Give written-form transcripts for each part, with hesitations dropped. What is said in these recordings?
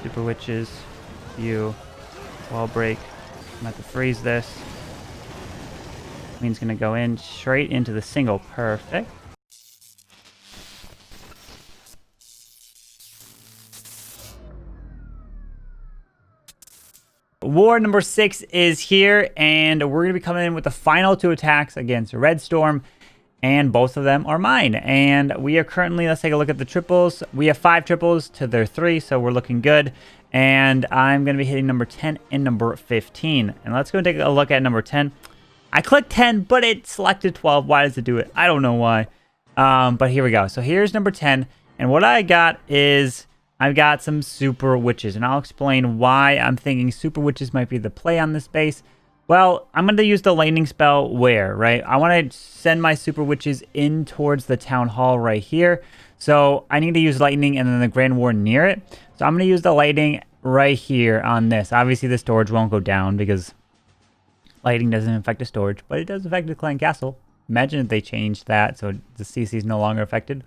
Super witches. You. Wall break. I'm going to have to freeze this. Queen's going to go in straight into the single. Perfect. War number 6 is here, and we're going to be coming in with the final 2 attacks against Red Storm, and both of them are mine. And we are currently, let's take a look at the triples. We have 5 triples to their 3, so we're looking good. And I'm going to be hitting number 10 and number 15. And let's go and take a look at number 10. I clicked 10, but it selected 12. Why does it do it? I don't know why. But here we go. So here's number 10. And what I got is I've got some super witches. And I'll explain why I'm thinking super witches might be the play on this base. Well, I'm going to use the lightning spell where, right? I want to send my super witches in towards the town hall right here. So I need to use lightning and then the Grand War near it. So I'm going to use the lightning right here on this. Obviously, the storage won't go down because lightning doesn't affect the storage, but it does affect the clan castle. Imagine if they changed that so the CC is no longer affected.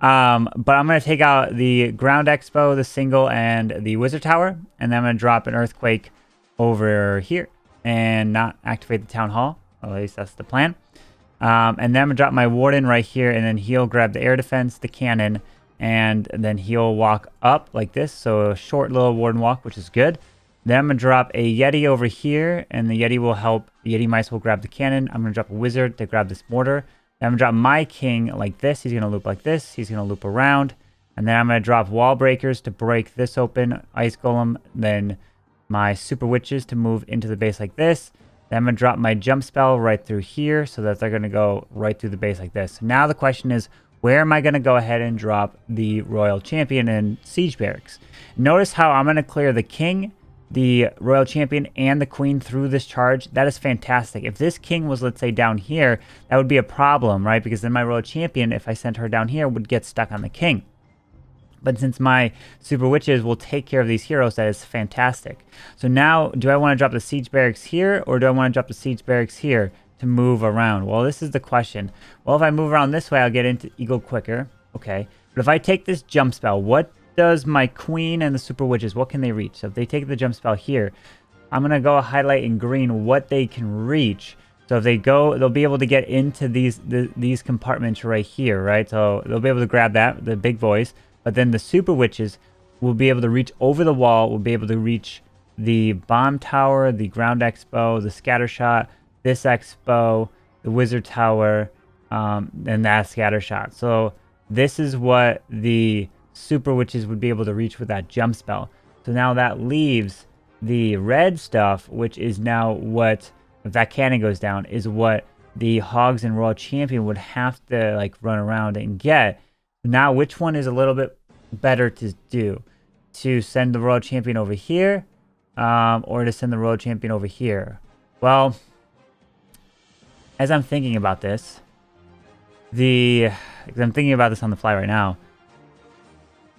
But I'm going to take out the ground expo, the single, and the wizard tower. And then I'm going to drop an earthquake over here and not activate the town hall. At least that's the plan. And then I'm going to drop my warden right here, and then he'll grab the air defense, the cannon, and then he'll walk up like this. So a short little warden walk, which is good. Then I'm going to drop a Yeti over here, and the Yeti will help. The Yeti mice will grab the cannon. I'm going to drop a wizard to grab this mortar. Then I'm going to drop my king like this. He's going to loop like this. He's going to loop around. And then I'm going to drop wall breakers to break this open, ice golem, then my super witches to move into the base like this. Then I'm going to drop my jump spell right through here so that they're going to go right through the base like this. So now the question is, where am I going to go ahead and drop the royal champion and siege barracks? Notice how I'm going to clear the king, the royal champion, and the queen through this charge. That is fantastic. If this king was, let's say, down here, that would be a problem, right? Because then my royal champion, if I sent her down here, would get stuck on the king. But since my super witches will take care of these heroes, that is fantastic. So now, do I want to drop the siege barracks here, or do I want to drop the siege barracks here to move around? Well, this is the question. Well, if I move around this way, I'll get into eagle quicker. Okay. But if I take this jump spell, what does my queen and the super witches, what can they reach? So if they take the jump spell here, I'm going to go highlight in green what they can reach. So if they go, they'll be able to get into these compartments right here, right? So they'll be able to grab that, the big boys. But then the super witches will be able to reach over the wall, will be able to reach the bomb tower, the ground expo, the scatter shot, this expo, the wizard tower, and that scatter shot. So this is what the super witches would be able to reach with that jump spell. So now that leaves the red stuff, which is now what, if that cannon goes down, is what the hogs and royal champion would have to like run around and get. Now, which one is a little bit better to do? To send the royal champion over here, or to send the royal champion over here? Well, as I'm thinking about this, because I'm thinking about this on the fly right now,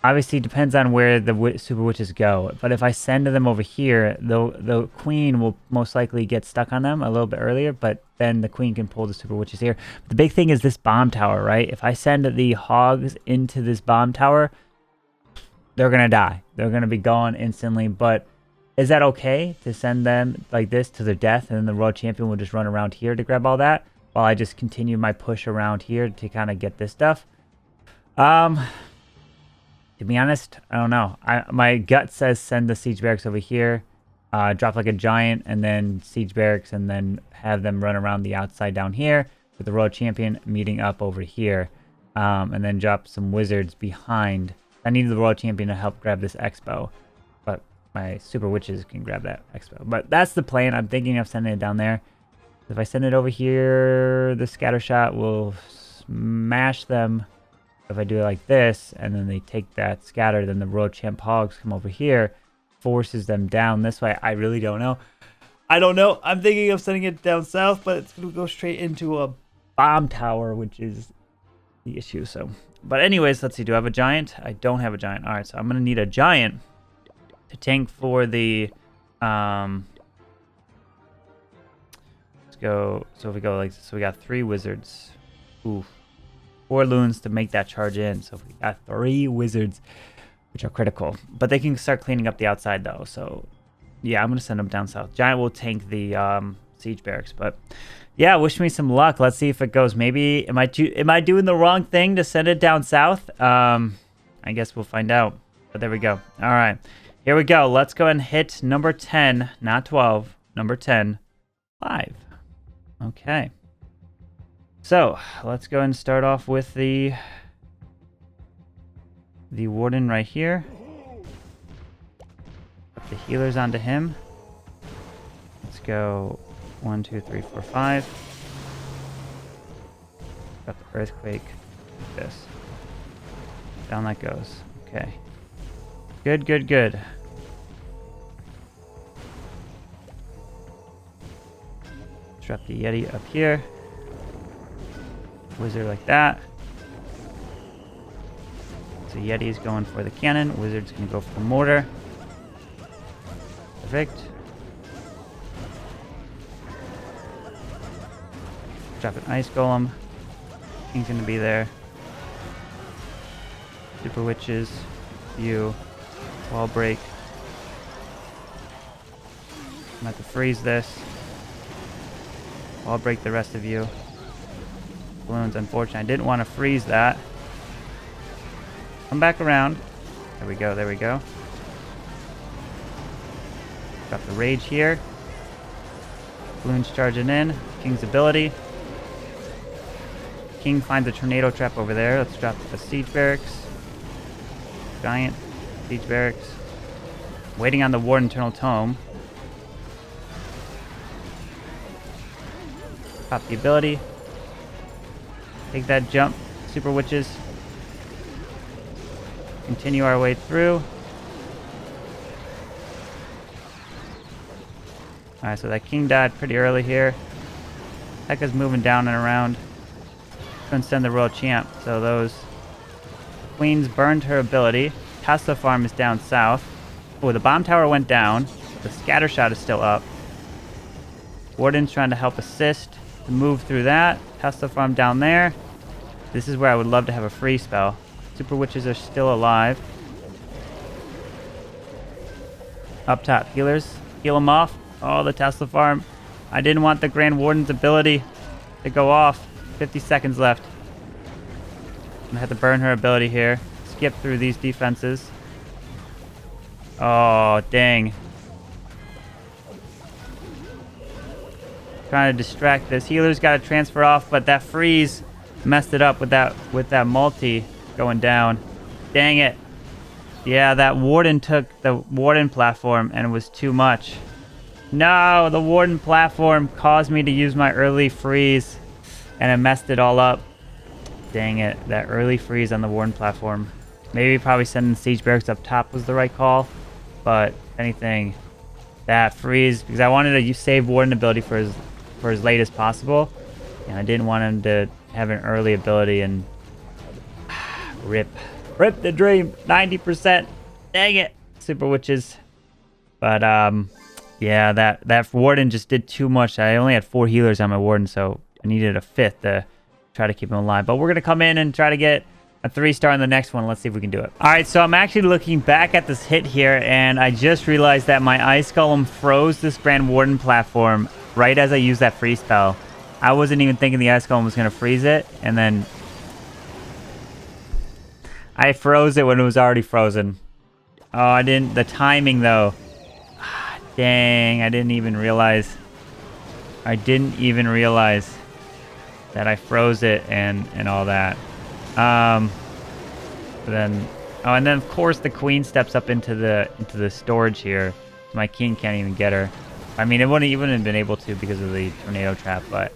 obviously it depends on where the super witches go. But if I send them over here, the queen will most likely get stuck on them a little bit earlier, but then the queen can pull the super witches here. But the big thing is this bomb tower, right? If I send the hogs into this bomb tower, they're going to die. They're going to be gone instantly. But is that okay to send them like this to their death, and then the royal champion will just run around here to grab all that while I just continue my push around here to kind of get this stuff? To be honest, I don't know. My gut says send the siege barracks over here, drop like a giant, and then siege barracks, and then have them run around the outside down here with the royal champion meeting up over here, and then drop some wizards behind. I need the royal champion to help grab this expo, but my super witches can grab that expo. But that's the plan. I'm thinking of sending it down there. If I send it over here, the scatter shot will smash them. If I do it like this, and then they take that scatter, then the royal champ hogs come over here, forces them down this way. I really don't know. I don't know. I'm thinking of sending it down south, but it's going to go straight into a bomb tower, which is the issue. So, but anyways, let's see. Do I have a giant? I don't have a giant. All right, so I'm going to need a giant to tank for the... let's go. So if we go like this, so we got 3 wizards. Oof. 4 loons to make that charge in. So if we got 3 wizards. which are critical. But they can start cleaning up the outside though. So yeah, I'm gonna send them down south. Giant will tank the siege barracks, but yeah, wish me some luck. Let's see if it goes. Maybe am I doing the wrong thing to send it down south? I guess we'll find out. But there we go. All right, here we go. Let's go and hit number 10, not 12. Number 10, 5. Okay. So let's go and start off with the warden right here. Put the healers onto him. Let's go 1, 2, 3, 4, 5. Got the earthquake. This. Down that goes. Okay. Good, good, good. Drop the Yeti up here. Wizard like that. So Yeti's going for the cannon. Wizard's going to go for the mortar. Perfect. Drop an ice golem. King's going to be there. Super witches. You. Wall break. I'm going to have to freeze this. Wall break the rest of you. Balloons, unfortunate. I didn't want to freeze that. Come back around. There we go, there we go. Got the rage here. Balloons charging in. King's ability. King finds a tornado trap over there. Let's drop the siege barracks. Giant siege barracks. Waiting on the Ward Internal Tome. Pop the ability. Take that jump. Super witches. Continue our way through. Alright, so that king died pretty early here. Heka's moving down and around. Gonna send the royal champ. So those queens burned her ability. Tesla farm is down south. Oh, the bomb tower went down. The scatter shot is still up. Warden's trying to help assist to move through that. Tesla farm down there. This is where I would love to have a free spell. Super witches are still alive. Up top, healers. Heal them off. Oh, the Tesla farm. I didn't want the Grand Warden's ability to go off. 50 seconds left. I'm gonna have to burn her ability here. Skip through these defenses. Oh, dang. Trying to distract this. Healer's got to transfer off, but that freeze messed it up with that multi going down. Dang it. Yeah, that warden took the warden platform and it was too much. No, the warden platform caused me to use my early freeze and it messed it all up. Dang it, that early freeze on the warden platform. Maybe probably sending siege barracks up top was the right call, but if anything, that freeze, because I wanted to save warden ability for as late as possible, and I didn't want him to have an early ability and rip the dream. 90%. Dang it, super witches. But yeah, that warden just did too much. I only had 4 healers on my warden, so I needed a 5th to try to keep him alive. But we're gonna come in and try to get a 3-star in the next one. Let's see if we can do it. All right, so I'm actually looking back at this hit here, and I just realized that my ice golem froze this Grand Warden platform right as I used that freeze spell. I wasn't even thinking the ice golem was gonna freeze it, and then I froze it when it was already frozen. Oh, I didn't. The timing though. Dang, I didn't even realize. I didn't even realize that I froze it and all that. Then, oh, and then of course the queen steps up into the storage here. My king can't even get her. I mean, it wouldn't have been able to because of the tornado trap, but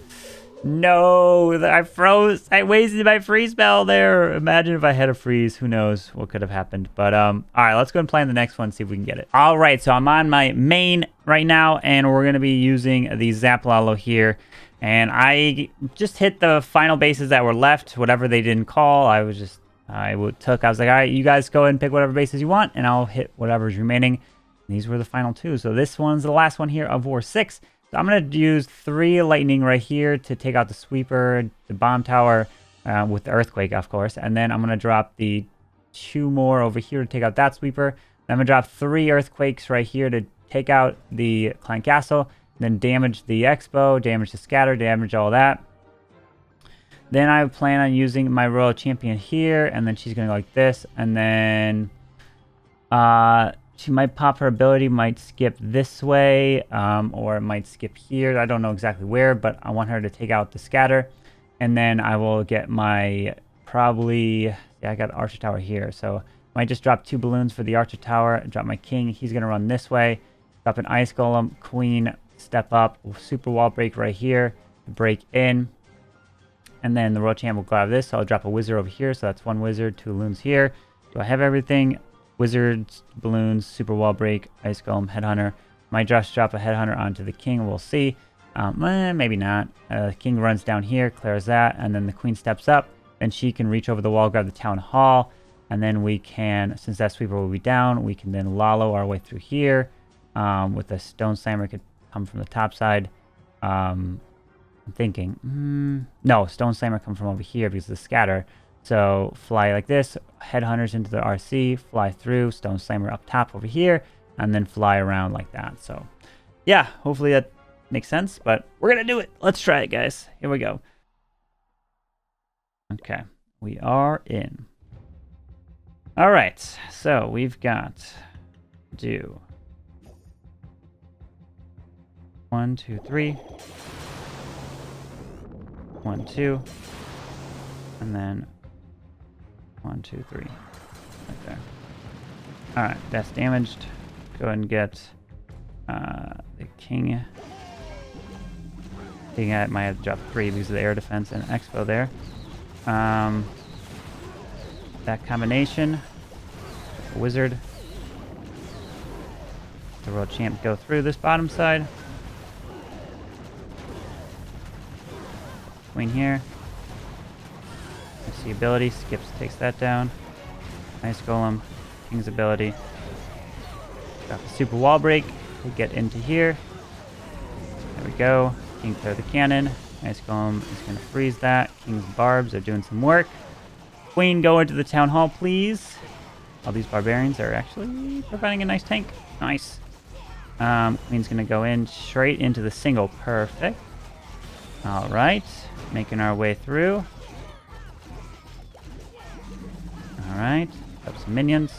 no, I froze. I wasted my freeze spell there. Imagine if I had a freeze. Who knows what could have happened. But all right, let's go and play in the next one, see if we can get it. All right, so I'm on my main right now, and we're gonna be using the Zaplalo here. And I just hit the final bases that were left, whatever they didn't call. I was like, all right, you guys go ahead and pick whatever bases you want, and I'll hit whatever's remaining. And these were the final 2. So this one's the last one here of War 6. So I'm going to use 3 lightning right here to take out the sweeper, the bomb tower, with the earthquake, of course. And then I'm going to drop the 2 more over here to take out that sweeper. Then I'm going to drop 3 earthquakes right here to take out the clan castle. Then damage the expo, damage the scatter, damage all that. Then I plan on using my royal champion here, and then she's going to go like this. And then she might pop her ability, might skip this way, or it might skip here. I don't know exactly where, but I want her to take out the scatter. And then I will get my probably... Yeah, I got the archer tower here, so I might just drop 2 balloons for the archer tower. Drop my king. He's going to run this way. Drop an ice golem. Queen, step up. Super wall break right here. Break in. And then the royal champ will grab this, so I'll drop a wizard over here. So that's 1 wizard, 2 balloons here. Do I have everything? Wizards, balloons, super wall break, ice golem, headhunter. Might just drop a headhunter onto the king. We'll see. Maybe not. King runs down here, clears that, and then the queen steps up. Then she can reach over the wall, grab the town hall, and then we can, since that sweeper will be down, we can then Lalo our way through here. With the stone slammer, could come from the top side. I'm thinking, no, stone slammer come from over here because of the scatter. So fly like this, headhunters into the RC, fly through, stone slammer up top over here, and then fly around like that. So yeah, hopefully that makes sense, but we're gonna do it. Let's try it, guys. Here we go. Okay, we are in. All right, so we've got do 1, 2, 3, 1, 2, and then 1, 2, 3, right there. All right, that's damaged. Go ahead and get the king. I might have to drop 3 because of the air defense and expo there. That combination, wizard, the royal champ go through this bottom side. Queen here. That's the ability, skips, takes that down. Nice golem, king's ability. Got the super wall break to get into here. There we go. King clear the cannon. Nice golem is going to freeze that. King's barbs are doing some work. Queen, go into the town hall, please. All these barbarians are actually providing a nice tank. Nice. Queen's going to go in straight into the single. Perfect. All right. Making our way through. All right. Up some minions.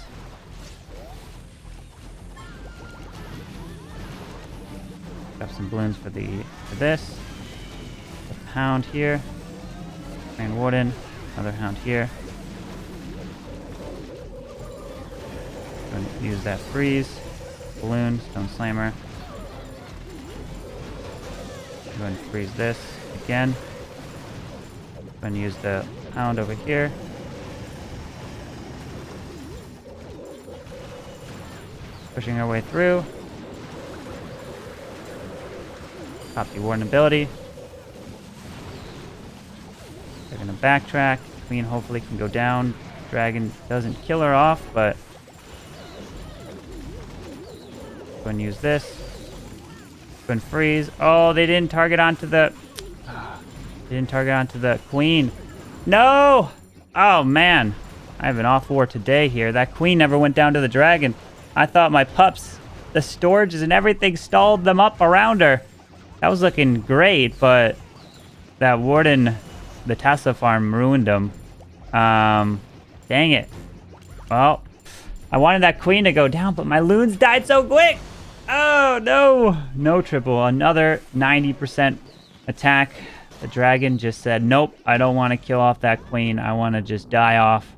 Got some balloons for this. A hound here. Grand warden. Another hound here. Going to use that freeze. Balloon. Stone slammer. I'm going to freeze this again. I'm going to use the hound over here. Pushing our way through. Pop the warden ability. They're going to backtrack. Queen hopefully can go down. Dragon doesn't kill her off, but go and use this. Go and freeze. Oh, they didn't target onto the... They didn't target onto the queen. No! Oh, man. I have an off war today here. That queen never went down to the dragon. I thought my pups, the storages and everything stalled them up around her. That was looking great, but that warden, the Tesla farm, ruined them. Dang it. Well, I wanted that queen to go down, but my loons died so quick. Oh, no. No triple. Another 90% attack. The dragon just said, nope, I don't want to kill off that queen. I want to just die off.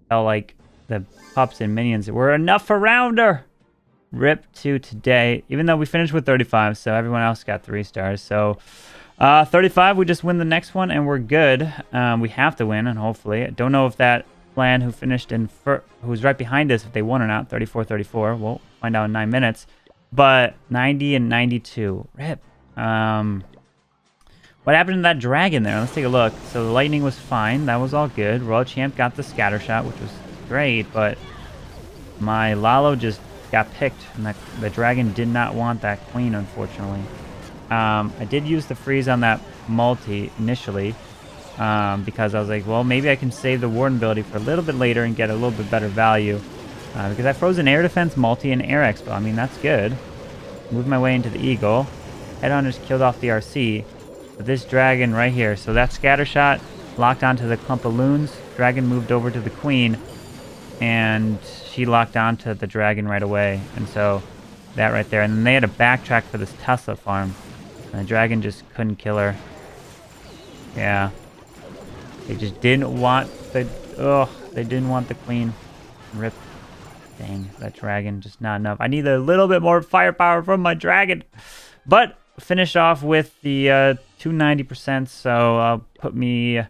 Felt like the pups and minions were enough around her. Rip to today, even though we finished with 35, so everyone else got 3 stars. So 35, we just win the next one and we're good. We have to win, and hopefully. I don't know if that clan who finished in who's right behind us, if they won or not. 34-34. We'll find out in 9 minutes. But 90 and 92. Rip. What happened to that dragon there? Let's take a look. So the lightning was fine. That was all good. Royal Champ got the scatter shot, which was great, but my Lalo just got picked, and the dragon did not want that queen, unfortunately. I did use the freeze on that multi initially, because I was like, well, maybe I can save the Warden ability for a little bit later and get a little bit better value. Because I froze an air defense, multi, and air expo. I mean, that's good. Move my way into the Eagle. Head-on just killed off the RC. But this dragon right here. So that scatter shot locked onto the clump of loons. Dragon moved over to the queen. And she locked onto the dragon right away. And so that right there. And then they had to backtrack for this Tesla farm. And the dragon just couldn't kill her. Yeah. They just didn't want the... Ugh. They didn't want the queen. Rip. Dang, that dragon, just not enough. I need a little bit more firepower from my dragon. But finished off with the 290%, so put me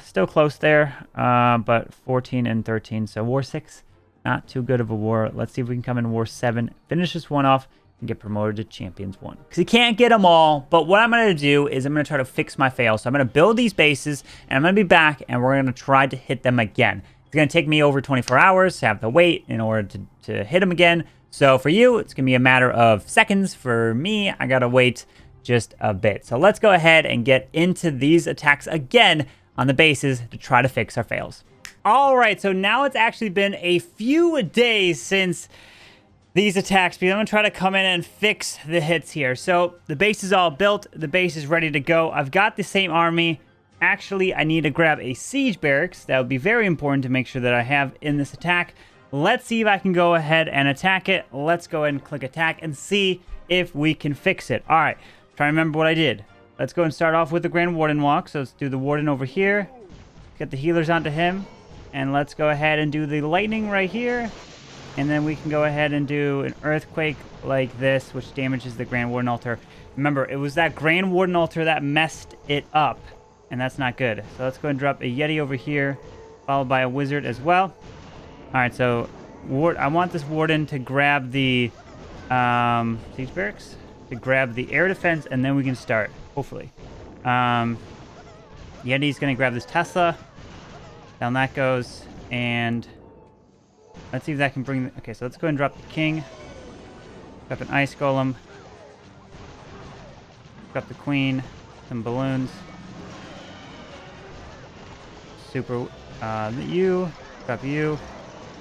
still close there. But 14 and 13, so War 6, not too good of a war. Let's see if we can come in War 7, finish this one off, and get promoted to Champions 1. Because you can't get them all, but what I'm going to do is I'm going to try to fix my fails. So I'm going to build these bases, and I'm going to be back, and we're going to try to hit them again. It's going to take me over 24 hours to have to wait in order to hit them again. So for you, it's going to be a matter of seconds. For me, I got to wait just a bit. So let's go ahead and get into these attacks again on the bases to try to fix our fails. All right, so now it's actually been a few days since these attacks, because I'm going to try to come in and fix the hits here. So the base is all built. The base is ready to go. I've got the same army. Actually, I need to grab a siege barracks. That would be very important to make sure that I have in this attack. Let's see if I can go ahead and attack it. Let's go ahead and click attack and see if we can fix it. All right, try to remember what I did. Let's go and start off with the Grand Warden walk. So let's do the Warden over here. Get the healers onto him. And let's go ahead and do the lightning right here. And then we can go ahead and do an earthquake like this, which damages the Grand Warden altar. Remember, it was that Grand Warden altar that messed it up. And that's not good. So let's go and drop a Yeti over here, followed by a wizard as well. All right, so I want this warden to grab the siege barracks, to grab the air defense, and then we can start, hopefully. Yeti's going to grab this Tesla. Down that goes. And let's see if that can bring... Okay, so let's go and drop the king. Drop an ice golem. Drop the queen. Some balloons. Super, you, drop you.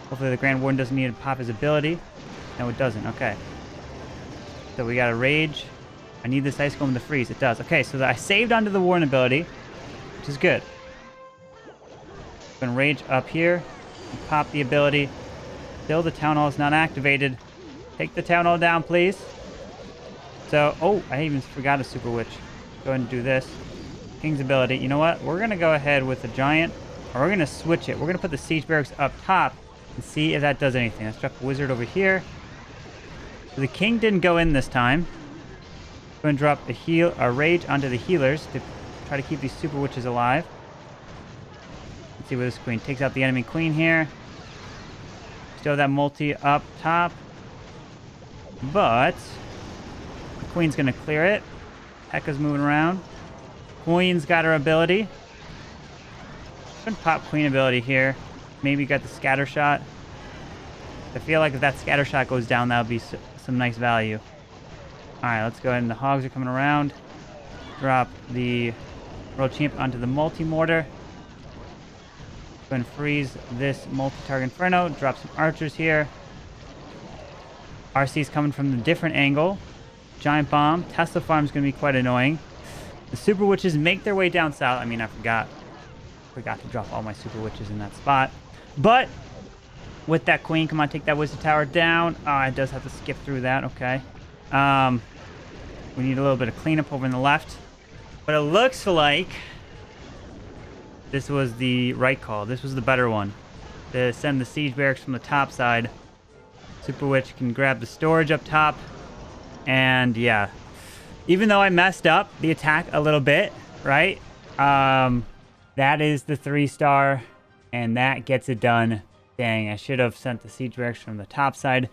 Hopefully the Grand Warden doesn't need to pop his ability. No, it doesn't. Okay. So we got a rage. I need this ice golem to freeze. It does. Okay, so I saved onto the Warden ability, which is good. I'm gonna rage up here, and pop the ability. Still, the Town Hall is not activated. Take the Town Hall down, please. So, oh, I even forgot a Super Witch. Go ahead and do this. King's ability. You know what? We're going to go ahead with the giant, or we're going to switch it. We're going to put the siege barracks up top and see if that does anything. Let's drop a wizard over here. So the king didn't go in this time. Go and drop a rage onto the healers to try to keep these super witches alive. Let's see where this queen takes out the enemy queen here. Still that multi up top. But the queen's going to clear it. Pekka's moving around. Queen's got her ability. Gonna pop queen ability here. Maybe got the scatter shot. I feel like if that scatter shot goes down, that would be some nice value. Alright, let's go ahead. And the hogs are coming around. Drop the world champ onto the multi-mortar. Go and freeze this multi-target inferno. Drop some archers here. RC's coming from a different angle. Giant bomb. Tesla farm's gonna be quite annoying. The super witches make their way down south. I mean, I forgot to drop all my super witches in that spot. But with that queen, come on, take that wizard tower down. Oh, it does have to skip through that. Okay. We need a little bit of cleanup over in the left. But it looks like this was the right call. This was the better one. To send the siege barracks from the top side. Super witch can grab the storage up top. And yeah. Even though I messed up the attack a little bit, right? That is the 3-star, and that gets it done. Dang, I should have sent the siege barracks from the top side,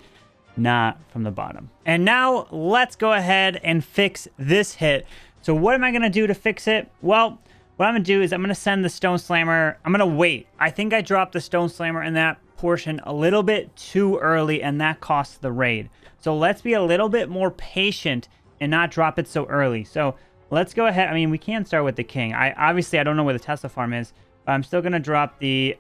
not from the bottom. And now let's go ahead and fix this hit. So what am I going to do to fix it? Well, what I'm going to do is I'm going to send the Stone Slammer. I'm going to wait. I think I dropped the Stone Slammer in that portion a little bit too early, and that costs the raid. So let's be a little bit more patient and not drop it so early. So let's go ahead. I mean, we can start with the king. Obviously I don't know where the Tesla farm is, but I'm still gonna drop the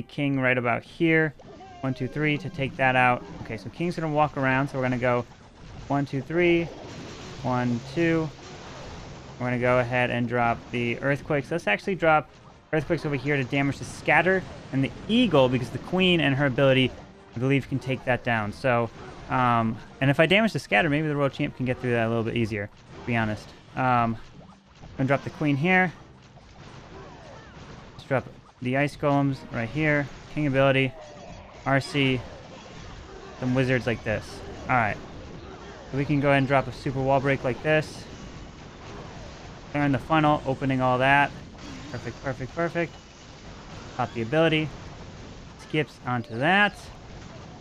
king right about here. 1, 2, 3 to take that out. Okay, so king's gonna walk around, so we're gonna go 1, 2, 3, 1, 2. We're gonna go ahead and drop the earthquakes. Let's actually drop earthquakes over here to damage the scatter and the eagle, because the queen and her ability, I believe, can take that down. So, and if I damage the scatter, maybe the world champ can get through that a little bit easier, to be honest. I'm gonna drop the queen here. Let's drop the ice golems right here. King ability, RC, some wizards like this. All right, so we can go ahead and drop a super wall break like this. Clearing the funnel, opening all that. Perfect, perfect, perfect. Pop the ability. Skips onto that.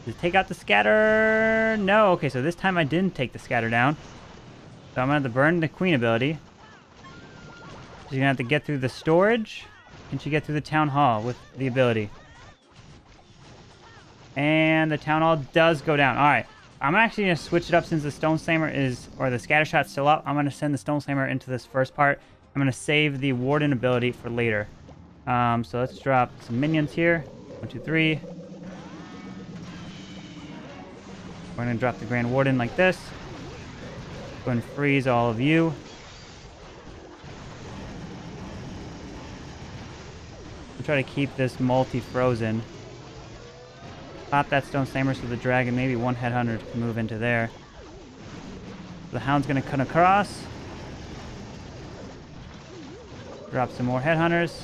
Does it take out the scatter? No. Okay, so this time I didn't take the scatter down. So I'm going to have to burn the queen ability. She's going to have to get through the storage. Can she get through the town hall with the ability? And the town hall does go down. All right. I'm actually going to switch it up since the Stone Slammer is, or the Scatter Shot's still up. I'm going to send the Stone Slammer into this first part. I'm going to save the Warden ability for later. So let's drop some minions here. 1, 2, 3. We're going to drop the Grand Warden like this. Go and freeze all of you. We'll try to keep this multi-frozen. Pop that Stone Slammer so the dragon, maybe one headhunter, can move into there. The hound's going to cut across. Drop some more headhunters.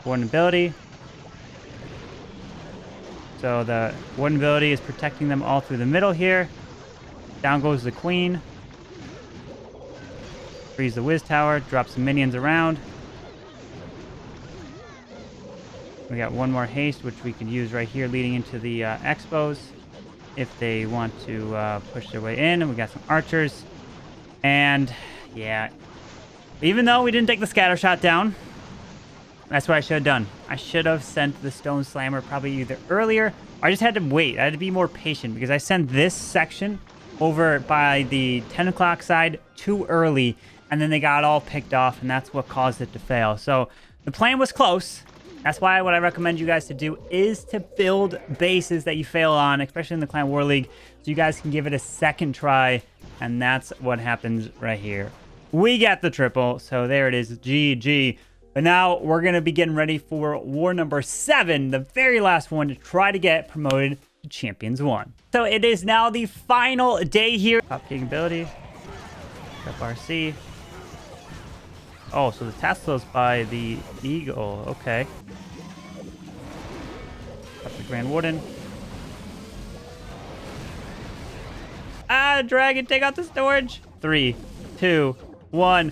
Warden ability. So the Warden ability is protecting them all through the middle here. Down goes the queen. Freeze the Wiz Tower. Drop some minions around. We got one more haste, which we could use right here leading into the expos if they want to push their way in. And we got some archers. And yeah, even though we didn't take the scatter shot down, that's what I should have done. I should have sent the Stone Slammer probably either earlier, or I just had to wait. I had to be more patient because I sent this section over by the 10 o'clock side too early, and then they got all picked off, and that's what caused it to fail. So the plan was close. That's why what I recommend you guys to do is to build bases that you fail on, especially in the Clan War League, so you guys can give it a second try, and that's what happens right here. We got the triple, so there it is, GG. But now we're going to be getting ready for war number 7, the very last one, to try to get promoted to Champions 1. So it is now the final day here. Pop King ability. Up RC. Oh, so the Tesla's by the Eagle. Okay. Up the Grand Warden. Ah, dragon, take out the storage. 3, 2, 1.